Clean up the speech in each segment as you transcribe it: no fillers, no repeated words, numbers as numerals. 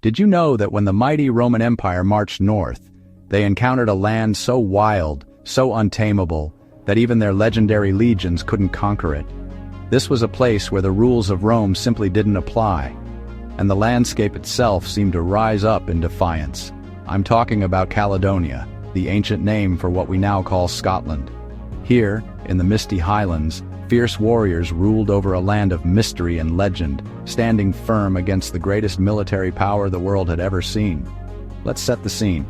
Did you know that when the mighty Roman Empire marched north, they encountered a land so wild, so untamable, that even their legendary legions couldn't conquer it? This was a place where the rules of Rome simply didn't apply, and the landscape itself seemed to rise up in defiance. I'm talking about Caledonia, the ancient name for what we now call Scotland. Here, in the misty Highlands, fierce warriors ruled over a land of mystery and legend, standing firm against the greatest military power the world had ever seen. Let's set the scene.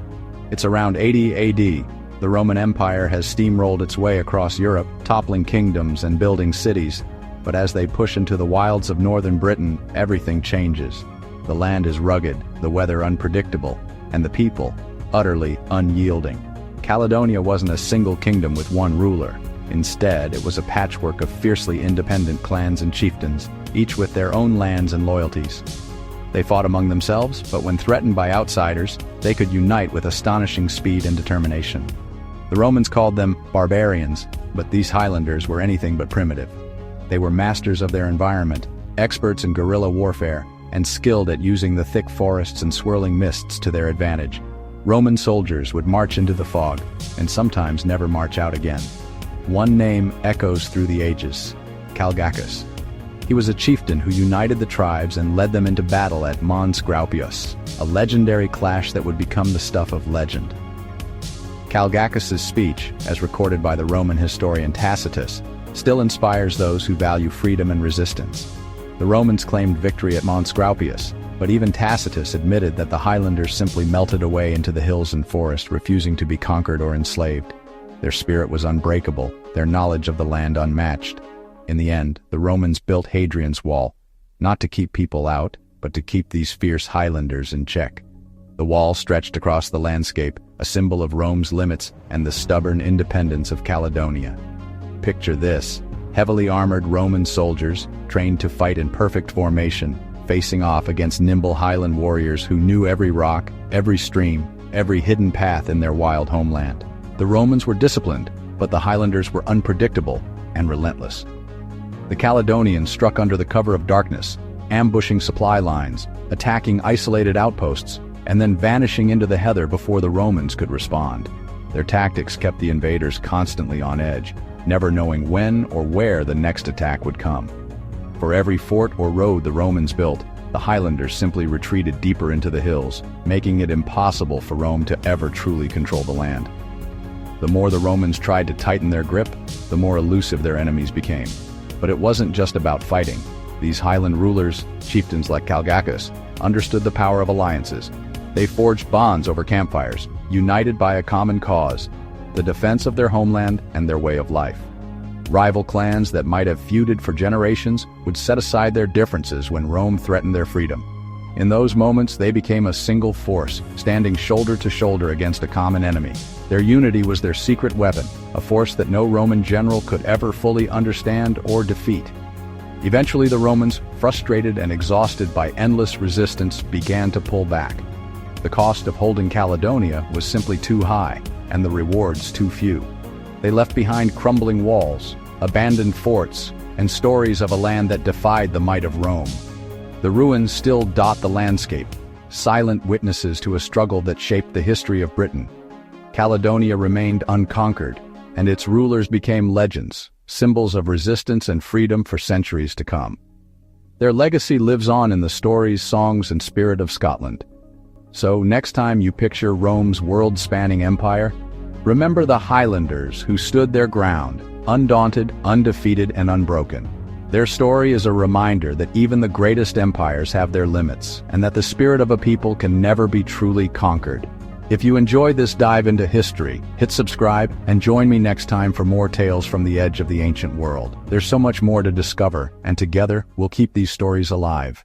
It's around 80 AD. The Roman Empire has steamrolled its way across Europe, toppling kingdoms and building cities. But as they push into the wilds of northern Britain, everything changes. The land is rugged, the weather unpredictable, and the people utterly unyielding. Caledonia wasn't a single kingdom with one ruler. Instead, it was a patchwork of fiercely independent clans and chieftains, each with their own lands and loyalties. They fought among themselves, but when threatened by outsiders, they could unite with astonishing speed and determination. The Romans called them barbarians, but these Highlanders were anything but primitive. They were masters of their environment, experts in guerrilla warfare, and skilled at using the thick forests and swirling mists to their advantage. Roman soldiers would march into the fog, and sometimes never march out again. One name echoes through the ages: Calgacus. He was a chieftain who united the tribes and led them into battle at Mons Graupius, a legendary clash that would become the stuff of legend. Calgacus's speech, as recorded by the Roman historian Tacitus, still inspires those who value freedom and resistance. The Romans claimed victory at Mons Graupius, but even Tacitus admitted that the Highlanders simply melted away into the hills and forest, refusing to be conquered or enslaved. Their spirit was unbreakable, their knowledge of the land unmatched. In the end, the Romans built Hadrian's Wall, not to keep people out, but to keep these fierce Highlanders in check. The wall stretched across the landscape, a symbol of Rome's limits and the stubborn independence of Caledonia. Picture this: heavily armored Roman soldiers, trained to fight in perfect formation, facing off against nimble Highland warriors who knew every rock, every stream, every hidden path in their wild homeland. The Romans were disciplined, but the Highlanders were unpredictable and relentless. The Caledonians struck under the cover of darkness, ambushing supply lines, attacking isolated outposts, and then vanishing into the heather before the Romans could respond. Their tactics kept the invaders constantly on edge, never knowing when or where the next attack would come. For every fort or road the Romans built, the Highlanders simply retreated deeper into the hills, making it impossible for Rome to ever truly control the land. The more the Romans tried to tighten their grip, the more elusive their enemies became. But it wasn't just about fighting. These Highland rulers, chieftains like Calgacus, understood the power of alliances. They forged bonds over campfires, united by a common cause: the defense of their homeland and their way of life. Rival clans that might have feuded for generations would set aside their differences when Rome threatened their freedom. In those moments, they became a single force, standing shoulder to shoulder against a common enemy. Their unity was their secret weapon, a force that no Roman general could ever fully understand or defeat. Eventually, the Romans, frustrated and exhausted by endless resistance, began to pull back. The cost of holding Caledonia was simply too high, and the rewards too few. They left behind crumbling walls, abandoned forts, and stories of a land that defied the might of Rome. The ruins still dot the landscape, silent witnesses to a struggle that shaped the history of Britain. Caledonia remained unconquered, and its rulers became legends, symbols of resistance and freedom for centuries to come. Their legacy lives on in the stories, songs, and spirit of Scotland. So next time you picture Rome's world-spanning empire, remember the Highlanders who stood their ground, undaunted, undefeated, and unbroken. Their story is a reminder that even the greatest empires have their limits, and that the spirit of a people can never be truly conquered. If you enjoyed this dive into history, hit subscribe and join me next time for more tales from the edge of the ancient world. There's so much more to discover, and together we'll keep these stories alive.